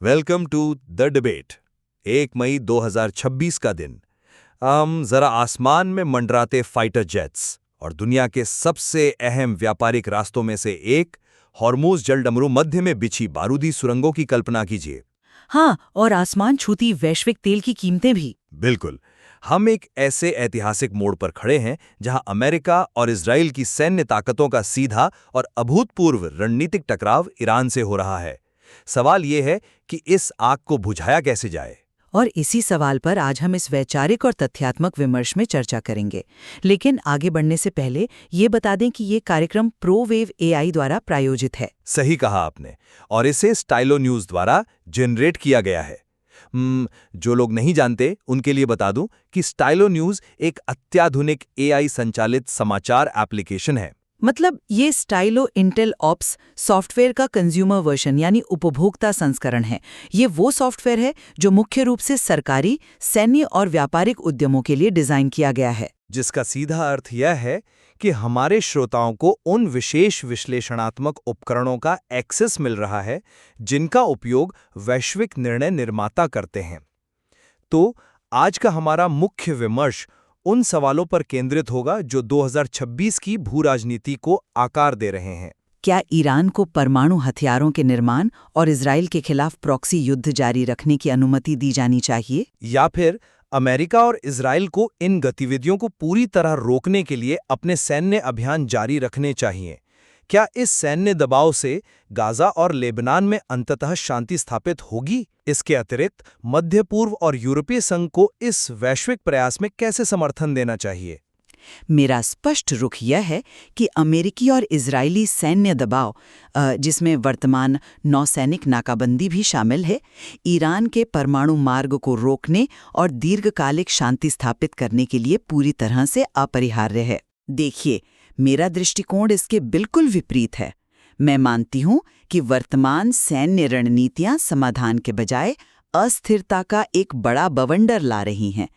Welcome to the debate. 1 मई 2026 का दिन। जरा आसमान में मंडराते फाइटर जेट्स और दुनिया के सबसे अहम व्यापारिक रास्तों में से एक हॉर्मुज़ जलडमरू मध्य में बिछी बारूदी सुरंगों की कल्पना कीजिए। हाँ, और आसमान छूती वैश्विक तेल की कीमतें भी। बिल्कुल। हम एक ऐसे ऐतिहासिक मोड़ पर खड़े हैं जहां अमेरिका और इजराइल की सैन्य ताकतों का सीधा और अभूतपूर्व रणनीतिक टकराव ईरान से हो रहा है। सवाल ये है कि इस आग को बुझाया कैसे जाए। और इसी सवाल पर आज हम इस वैचारिक और तथ्यात्मक विमर्श में चर्चा करेंगे। लेकिन आगे बढ़ने से पहले ये बता दें कि ये कार्यक्रम प्रोवेव एआई द्वारा प्रायोजित है। सही कहा आपने। और इसे स्टाइलो न्यूज़ द्वारा जनरेट किया गया है। जो लोग नहीं जानते उनके लिए बता दूं कि स्टाइलो न्यूज़ एक अत्याधुनिक एआई संचालित समाचार एप्लीकेशन है। मतलब ये स्टाइलो इंटेल ऑप्स सॉफ्टवेयर का कंज्यूमर वर्जन यानी उपभोक्ता संस्करण है। ये वो सॉफ्टवेयर है जो मुख्य रूप से सरकारी, सैन्य और व्यापारिक उद्यमों के लिए डिजाइन किया गया है। जिसका सीधा अर्थ यह है कि हमारे श्रोताओं को उन विशेष विश्लेषणात्मक उपकरणों का एक्सेस मिल रहा है जिनका उपयोग वैश्विक निर्णय निर्माता करते हैं। तो आज का हमारा मुख्य विमर्श उन सवालों पर केंद्रित होगा जो 2026 की भू-राजनीति को आकार दे रहे हैं। क्या ईरान को परमाणु हथियारों के निर्माण और इजराइल के खिलाफ प्रॉक्सी युद्ध जारी रखने की अनुमति दी जानी चाहिए? या फिर अमेरिका और इजराइल को इन गतिविधियों को पूरी तरह रोकने के लिए अपने सैन्य अभियान जारी रखने चाहिए? क्या इस सैन्य दबाव से गाजा और लेबनान में अंततः शांति स्थापित होगी? इसके अतिरिक्त मध्य पूर्व और यूरोपीय संघ को इस वैश्विक प्रयास में कैसे समर्थन देना चाहिए? मेरा स्पष्ट रुख यह है कि अमेरिकी और इजरायली सैन्य दबाव, जिसमें वर्तमान नौसैनिक नाकाबंदी भी शामिल है, ईरान के परमाणु मार्ग को रोकने और दीर्घकालिक शांति स्थापित करने के लिए पूरी तरह से अपरिहार्य है। देखिए, मेरा दृष्टिकोण इसके बिल्कुल विपरीत है। मैं मानती हूं कि वर्तमान सैन्य रणनीतियां समाधान के बजाय अस्थिरता का एक बड़ा बवंडर ला रही हैं।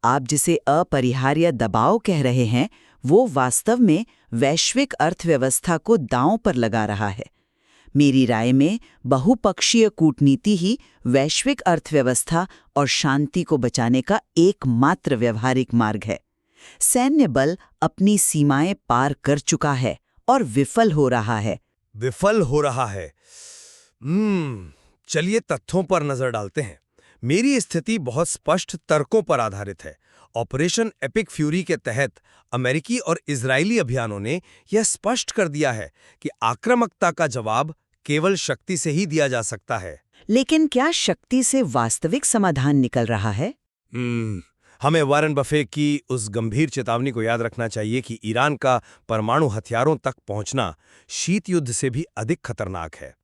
आप जिसे अपरिहार्य दबाव कह रहे हैं, वो वास्तव में वैश्विक अर्थव्यवस्था को दांव पर लगा रहा है। मेरी राय में बहुपक्षीय कूटनीति ही वैश्विक अर्थव्यवस्था और शांति को बचाने का एकमात्र व्यवहारिक मार्ग है। सैन्य बल अपनी सीमाएं पार कर चुका है और विफल हो रहा है। विफल हो रहा है। चलिए तथ्यों पर नजर डालते हैं। मेरी स्थिति बहुत स्पष्ट तर्कों पर आधारित है। ऑपरेशन एपिक फ्यूरी के तहत अमेरिकी और इजरायली अभियानों ने यह स्पष्ट कर दिया है कि आक्रामकता का जवाब केवल शक्ति से ही दिया जा सकता है। लेकिन क्या शक्ति से वास्तविक समाधान निकल रहा है? हमें वॉरेन बफे की उस गंभीर चेतावनी को याद रखना चाहिए कि ईरान का परमाणु हथियारों तक पहुंचना शीत युद्ध से भी अधिक खतरनाक है।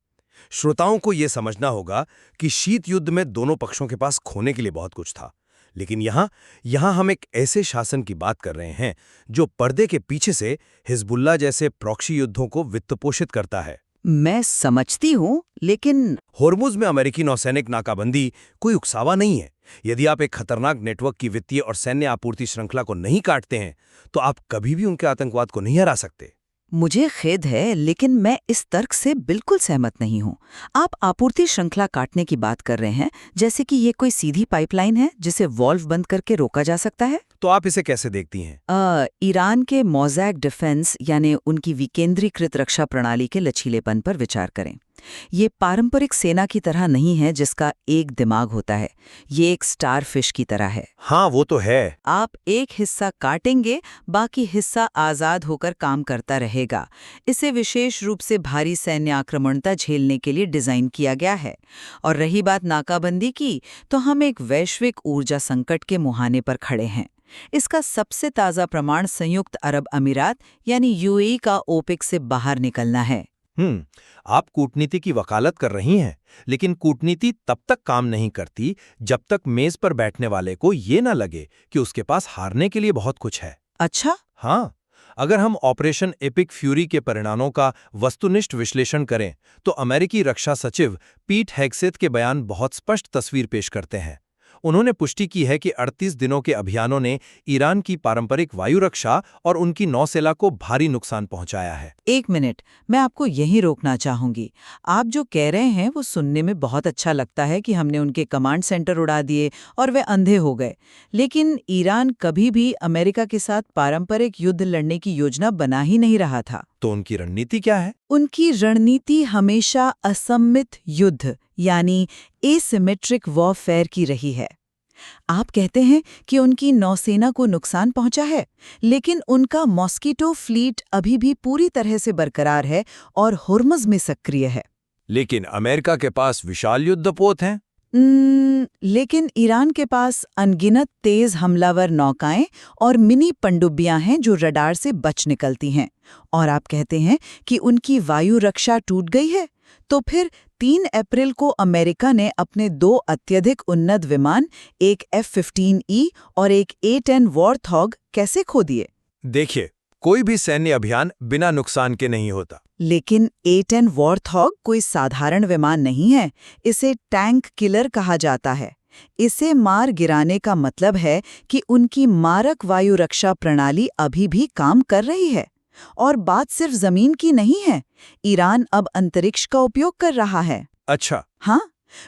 श्रोताओं को यह समझना होगा कि शीत युद्ध में दोनों पक्षों के पास खोने के लिए बहुत कुछ था, लेकिन यहां हम एक ऐसे शासन की बात कर रहे हैं जो पर्दे के पीछे से हिजबुल्लाह जैसे प्रॉक्सी युद्धों को वित्तपोषित करता है। मैं समझती हूँ, लेकिन होर्मुज में अमेरिकी नौसैनिक नाकाबंदी कोई उकसावा नहीं है। यदि आप एक खतरनाक नेटवर्क की वित्तीय और सैन्य आपूर्ति श्रृंखला को नहीं काटते हैं, तो आप कभी भी उनके आतंकवाद को नहीं हरा सकते। मुझे खेद है, लेकिन मैं इस तर्क से बिल्कुल सहमत नहीं हूँ। आप आपूर्ति श्रृंखला काटने की बात कर रहे हैं, जैसे कि ये कोई सीधी पाइपलाइन है जिसे वॉल्व बंद करके रोका जा सकता है। तो आप इसे कैसे देखती हैं? ईरान के मोज़ैक डिफेंस यानी उनकी विकेंद्रीकृत रक्षा प्रणाली के लचीलेपन पर विचार करें। ये पारंपरिक सेना की तरह नहीं है जिसका एक दिमाग होता है। ये एक स्टार फिश की तरह है। हाँ, वो तो है। आप एक हिस्सा काटेंगे, बाकी हिस्सा आज़ाद होकर काम करता रहेगा। इसे विशेष रूप से भारी सैन्य आक्रमणता झेलने के लिए डिज़ाइन किया गया है। और रही बात नाकाबंदी की, तो हम एक वैश्विक ऊर्जा संकट के मुहाने पर खड़े हैं। इसका सबसे ताज़ा प्रमाण संयुक्त अरब अमीरात यानी यूएई का ओपेक से बाहर निकलना है। आप कूटनीति की वकालत कर रही हैं, लेकिन कूटनीति तब तक काम नहीं करती जब तक मेज पर बैठने वाले को ये ना लगे कि उसके पास हारने के लिए बहुत कुछ है। अच्छा? हाँ, अगर हम ऑपरेशन एपिक फ्यूरी के परिणामों का वस्तुनिष्ठ विश्लेषण करें, तो अमेरिकी रक्षा सचिव पीट हेग्सेथ के बयान बहुत स्पष्ट तस्वीर पेश करते हैं। उन्होंने पुष्टि की है कि 38 दिनों के अभियानों ने ईरान की पारंपरिक वायु रक्षा और उनकी नौसेना को भारी नुकसान पहुंचाया है। 1 मिनट, मैं आपको यहीं रोकना चाहूंगी। आप जो कह रहे हैं वो सुनने में बहुत अच्छा लगता है कि हमने उनके कमांड सेंटर उड़ा दिए और वे अंधे हो गए। लेकिन ईरान कभी भी अमेरिका के साथ पारंपरिक युद्ध लड़ने की योजना बना ही नहीं रहा था। तो उनकी रणनीति क्या है? उनकी रणनीति हमेशा असम्मित युद्ध यानी एसिमेट्रिक वॉरफेयर की रही है। आप कहते हैं कि उनकी नौसेना को नुकसान पहुंचा है, लेकिन उनका मॉस्किटो फ्लीट अभी भी पूरी तरह से बरकरार है और हुर्मुज़ में सक्रिय है। लेकिन अमेरिका के पास विशाल युद्धपोत हैं। लेकिन ईरान के पास अनगिनत तेज हमलावर नौकाएं और मिनी पनडुब्बियां हैं जो रडार से बच निकलती हैं। और आप कहते हैं कि उनकी वायु रक्षा टूट गई है। तो फिर 3 अप्रैल को अमेरिका ने अपने 2 अत्यधिक उन्नत विमान, एक F-15E और एक A-10 वॉरथॉग कैसे खो दिए? देखिए, कोई भी सैन्य अभियान बिना नुकसान के नहीं होता। लेकिन A-10 वॉरथॉग कोई साधारण विमान नहीं है। इसे टैंक किलर कहा जाता है। इसे मार गिराने का मतलब है कि उनकी मारक वायु रक्षा प्रणाली अभी भी काम कर रही है। और बात सिर्फ जमीन की नहीं है। ईरान अब अंतरिक्ष का उपयोग कर रहा है। अच्छा। हाँ,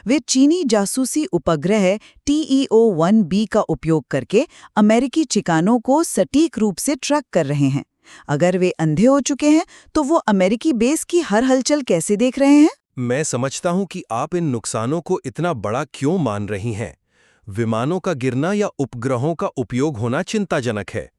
वे चीनी जासूसी उपग्रह TEO-1B का उपयोग करके अमेरिकी ठिकानों को सटीक रूप से ट्रैक कर रहे हैं। अगर वे अंधे हो चुके हैं तो वो अमेरिकी बेस की हर हलचल कैसे देख रहे हैं? मैं समझता हूं कि आप इन नुकसानों को इतना बड़ा क्यों मान रही हैं। विमानों का गिरना या उपग्रहों का उपयोग होना चिंताजनक है,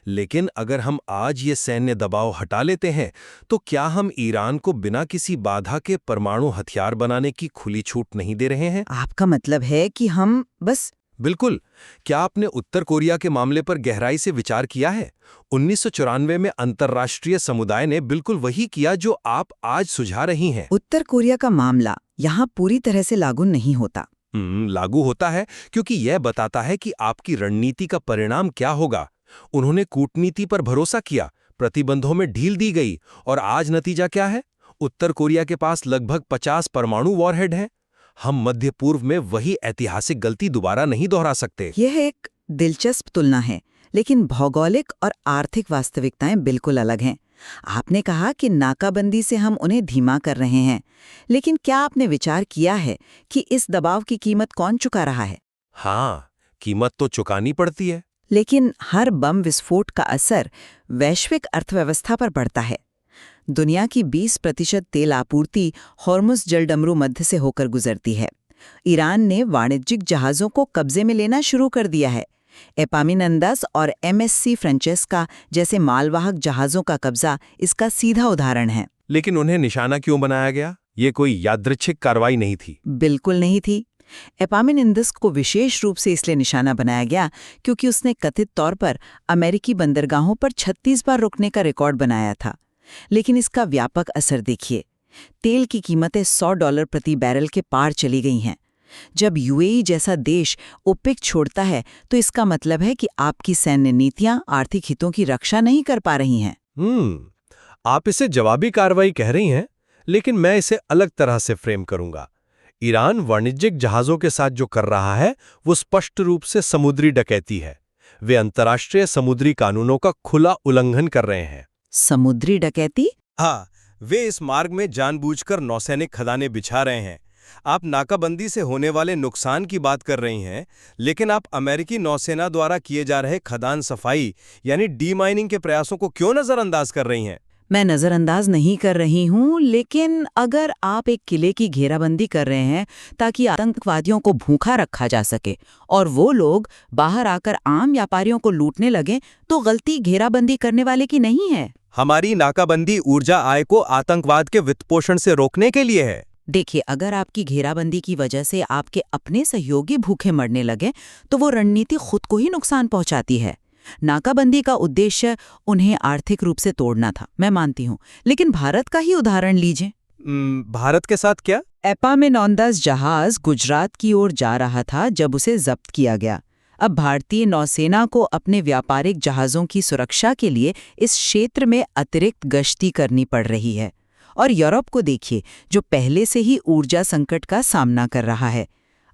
लेकिन अगर हम आज ये सैन्य दबाव हटा लेते हैं तो क्या हम ईरान को बिना किसी बाधा के परमाणु हथियार बनाने की खुली छूट नहीं दे रहे हैं? आपका मतलब है कि हम बस... बिल्कुल। क्या आपने उत्तर कोरिया के मामले पर गहराई से विचार किया है? 1994 में अंतर्राष्ट्रीय समुदाय ने बिल्कुल वही किया जो आप आज सुझा रही हैं। उत्तर कोरिया का मामला यहाँ पूरी तरह से लागू नहीं होता। लागू होता है क्योंकि यह बताता है कि आपकी रणनीति का परिणाम क्या होगा। उन्होंने कूटनीति पर भरोसा किया, प्रतिबंधों में ढील दी गई, और आज नतीजा क्या है? उत्तर कोरिया के पास लगभग 50 परमाणु वॉरहेड हैं। हम मध्य पूर्व में वही ऐतिहासिक गलती दोबारा नहीं दोहरा सकते। यह एक दिलचस्प तुलना है, लेकिन भौगोलिक और आर्थिक वास्तविकताएं बिल्कुल अलग हैं। आपने कहा कि नाकाबंदी से हम उन्हें धीमा कर रहे हैं, लेकिन क्या आपने विचार किया है कि इस दबाव की कीमत कौन चुका रहा है? हाँ, कीमत तो चुकानी पड़ती है। लेकिन हर बम विस्फोट का असर वैश्विक अर्थव्यवस्था पर पड़ता है। दुनिया की 20% तेल आपूर्ति हॉर्मुज़ जलडमरू मध्य से होकर गुजरती है। ईरान ने वाणिज्यिक जहाज़ों को कब्जे में लेना शुरू कर दिया है। एपामिनंदस और MSC फ्रांचेस्का जैसे मालवाहक जहाज़ों का कब्जा इसका सीधा उदाहरण है। लेकिन उन्हें निशाना क्यों बनाया गया? ये कोई यादृच्छिक कार्रवाई नहीं थी। बिल्कुल नहीं थी। एपामिनंदस को विशेष रूप से इसलिए निशाना बनाया गया क्योंकि उसने कथित तौर पर अमेरिकी बंदरगाहों पर 36 बार रुकने का रिकॉर्ड बनाया था। लेकिन इसका व्यापक असर देखिए। तेल की कीमतें $100 प्रति बैरल के पार चली गई हैं। जब UAE जैसा देश ओपेक छोड़ता है तो इसका मतलब है कि आपकी सैन्य नीतियां आर्थिक हितों की रक्षा नहीं कर पा रही हैं। आप इसे जवाबी कार्रवाई कह रही हैं, लेकिन मैं इसे अलग तरह से फ्रेम करूंगा। ईरान वाणिज्यिक जहाज़ों के साथ जो कर रहा है वो स्पष्ट रूप से समुद्री डकैती है। वे अंतर्राष्ट्रीय समुद्री कानूनों का खुला उल्लंघन कर रहे हैं। समुद्री डकैती? हाँ, वे इस मार्ग में जानबूझकर नौसैनिक खदानें बिछा रहे हैं। आप नाकाबंदी से होने वाले नुकसान की बात कर रही हैं, लेकिन आप अमेरिकी नौसेना द्वारा किए जा रहे खदान सफाई यानी डीमाइनिंग के प्रयासों को क्यों नजरअंदाज कर रही हैं? मैं नज़रअंदाज नहीं कर रही हूँ, लेकिन अगर आप एक किले की घेराबंदी कर रहे हैं ताकि आतंकवादियों को भूखा रखा जा सके और वो लोग बाहर आकर आम व्यापारियों को लूटने लगें, तो गलती घेराबंदी करने वाले की नहीं है। हमारी नाकाबंदी ऊर्जा आय को आतंकवाद के वित्तपोषण से रोकने के लिए है। देखिए, अगर आपकी घेराबंदी की वजह से आपके अपने सहयोगी भूखे मरने लगे तो वो रणनीति खुद को ही नुकसान पहुंचाती है। नाकाबंदी का उद्देश्य उन्हें आर्थिक रूप से तोड़ना था, मैं मानती हूँ, लेकिन भारत का ही उदाहरण लीजिए। भारत के साथ क्या? एपामिनोंदस जहाज गुजरात की ओर जा रहा था जब उसे जब्त किया गया। अब भारतीय नौसेना को अपने व्यापारिक जहाज़ों की सुरक्षा के लिए इस क्षेत्र में अतिरिक्त गश्ती करनी पड़ रही है। और यूरोप को देखिए, जो पहले से ही ऊर्जा संकट का सामना कर रहा है।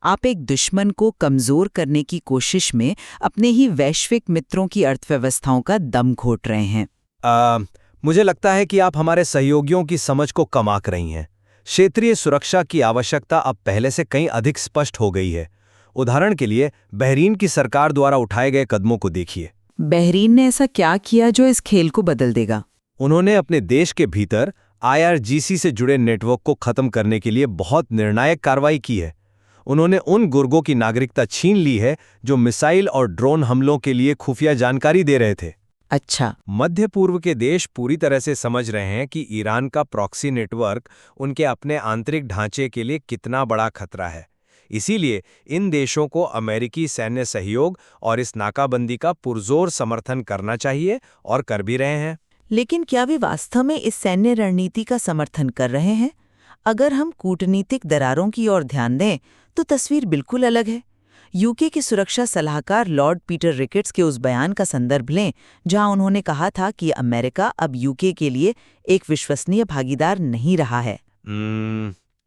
आप एक दुश्मन को कमजोर करने की कोशिश में अपने ही वैश्विक मित्रों की अर्थव्यवस्थाओं का दम घोट रहे हैं। मुझे लगता है कि आप हमारे सहयोगियों की समझ को कम आंक रही हैं। क्षेत्रीय सुरक्षा की आवश्यकता अब पहले से कहीं अधिक स्पष्ट हो गई है। उदाहरण के लिए बहरीन की सरकार द्वारा उठाए गए कदमों को देखिए। बहरीन ने ऐसा क्या किया जो इस खेल को बदल देगा? उन्होंने अपने देश के भीतर IRGC से जुड़े नेटवर्क को खत्म करने के लिए बहुत निर्णायक कार्रवाई की है। उन्होंने उन गुर्गों की नागरिकता छीन ली है जो मिसाइल और ड्रोन हमलों के लिए खुफिया जानकारी दे रहे थे। अच्छा। मध्य पूर्व के देश पूरी तरह से समझ रहे हैं कि ईरान का प्रॉक्सी नेटवर्क उनके अपने आंतरिक ढांचे के लिए कितना बड़ा खतरा है। इसीलिए इन देशों को अमेरिकी सैन्य सहयोग और इस नाकाबंदी का पुरजोर समर्थन करना चाहिए और कर भी रहे हैं। लेकिन क्या वे वास्तव में इस सैन्य रणनीति का समर्थन कर रहे हैं? अगर हम कूटनीतिक दरारों की ओर ध्यान दें तो तस्वीर बिल्कुल अलग है। यूके के सुरक्षा सलाहकार लॉर्ड पीटर रिकेट्स के उस बयान का संदर्भ लें जहां उन्होंने कहा था कि अमेरिका अब यूके के लिए एक विश्वसनीय भागीदार नहीं रहा है।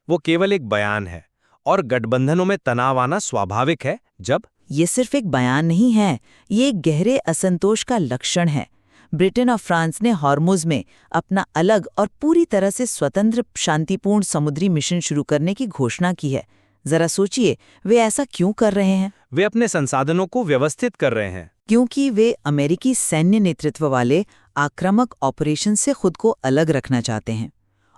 वो केवल एक बयान है और गठबंधनों में तनाव आना स्वाभाविक है। जब ये सिर्फ एक बयान नहीं है, ये एक गहरे असंतोष का लक्षण है। ब्रिटेन और फ्रांस ने हॉर्मुज में अपना अलग और पूरी तरह से स्वतंत्र शांतिपूर्ण समुद्री मिशन शुरू करने की घोषणा की है। जरा सोचिए, वे ऐसा क्यों कर रहे हैं? वे अपने संसाधनों को व्यवस्थित कर रहे हैं। क्योंकि वे अमेरिकी सैन्य नेतृत्व वाले आक्रामक ऑपरेशन से खुद को अलग रखना चाहते हैं।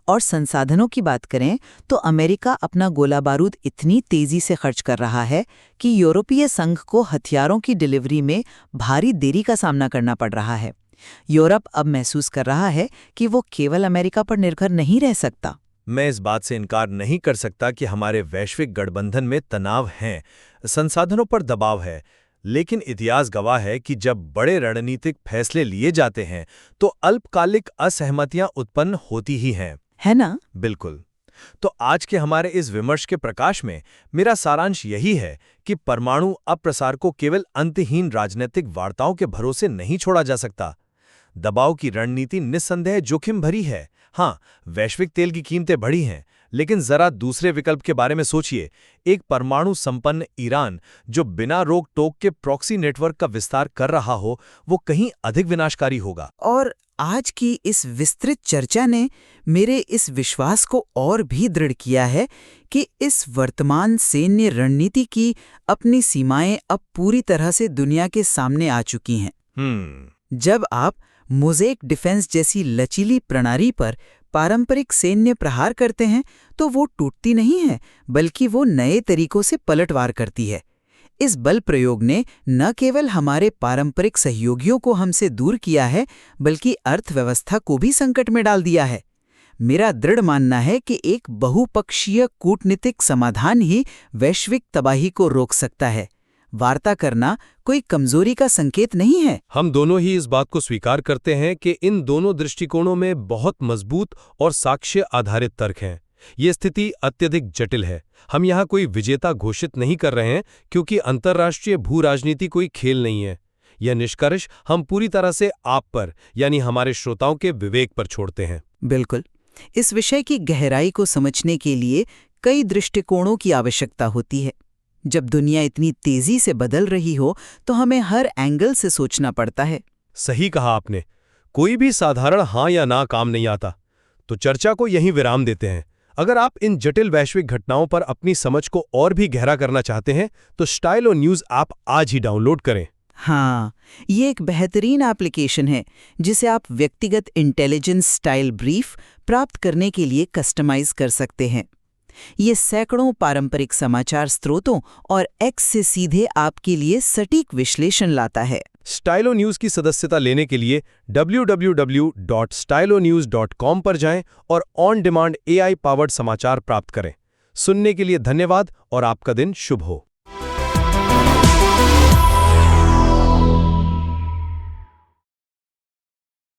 और संसाधनों की बात करें तो अमेरिका अपना गोला बारूद इतनी तेजी से खर्च कर रहा है कि यूरोपीय संघ को हथियारों की डिलीवरी में भारी देरी का सामना करना पड़ रहा है। यूरोप अब महसूस कर रहा है कि वो केवल अमेरिका पर निर्भर नहीं रह सकता। मैं इस बात से इनकार नहीं कर सकता कि हमारे वैश्विक गठबंधन में तनाव हैं, संसाधनों पर दबाव है, लेकिन इतिहास गवाह है कि जब बड़े रणनीतिक फैसले लिए जाते हैं तो अल्पकालिक असहमतियां उत्पन्न होती ही हैं, है ना? बिल्कुल। तो आज के हमारे इस विमर्श के प्रकाश में मेरा सारांश यही है कि परमाणु अप्रसार को केवल अंतहीन राजनीतिक वार्ताओं के भरोसे नहीं छोड़ा जा सकता। दबाव की रणनीति निस्संदेह जोखिम भरी है। हाँ, वैश्विक तेल की कीमतें बढ़ी हैं, लेकिन जरा दूसरे विकल्प के बारे में सोचिए। एक परमाणु संपन्न ईरान जो बिना रोक टोक के प्रॉक्सी नेटवर्क का विस्तार कर रहा हो, वो कहीं अधिक विनाशकारी होगा। और आज की इस विस्तृत चर्चा ने मेरे इस विश्वास को और भी दृढ़ किया है कि इस वर्तमान सैन्य रणनीति की अपनी सीमाएं अब पूरी तरह से दुनिया के सामने आ चुकी हैं। जब आप मोज़ेक डिफेंस जैसी लचीली प्रणाली पर पारंपरिक सैन्य प्रहार करते हैं तो वो टूटती नहीं है, बल्कि वो नए तरीकों से पलटवार करती है। इस बल प्रयोग ने न केवल हमारे पारंपरिक सहयोगियों को हमसे दूर किया है, बल्कि अर्थव्यवस्था को भी संकट में डाल दिया है। मेरा दृढ़ मानना है कि एक बहुपक्षीय कूटनीतिक समाधान ही वैश्विक तबाही को रोक सकता है। वार्ता करना कोई कमजोरी का संकेत नहीं है। हम दोनों ही इस बात को स्वीकार करते हैं कि इन दोनों दृष्टिकोणों में बहुत मजबूत और साक्ष्य आधारित तर्क हैं। ये स्थिति अत्यधिक जटिल है। हम यहाँ कोई विजेता घोषित नहीं कर रहे हैं, क्योंकि अंतर्राष्ट्रीय भू राजनीति कोई खेल नहीं है। यह निष्कर्ष हम पूरी तरह से आप पर, यानी हमारे श्रोताओं के विवेक पर छोड़ते हैं। बिल्कुल। इस विषय की गहराई को समझने के लिए कई दृष्टिकोणों की आवश्यकता होती है। जब दुनिया इतनी तेजी से बदल रही हो तो हमें हर एंगल से सोचना पड़ता है। सही कहा आपने। कोई भी साधारण हाँ या ना काम नहीं आता। तो चर्चा को यहीं विराम देते हैं। अगर आप इन जटिल वैश्विक घटनाओं पर अपनी समझ को और भी गहरा करना चाहते हैं तो स्टाइलो न्यूज़ ऐप आज ही डाउनलोड करें। हाँ, ये एक बेहतरीन एप्लीकेशन है जिसे आप व्यक्तिगत इंटेलिजेंस स्टाइल ब्रीफ प्राप्त करने के लिए कस्टमाइज कर सकते हैं। ये सैकड़ों पारंपरिक समाचार स्रोतों और एक्स से सीधे आपके लिए सटीक विश्लेषण लाता है। स्टाइलो न्यूज़ की सदस्यता लेने के लिए www.stylonews.com पर जाएं और ऑन डिमांड AI पावर्ड समाचार प्राप्त करें। सुनने के लिए धन्यवाद और आपका दिन शुभ हो।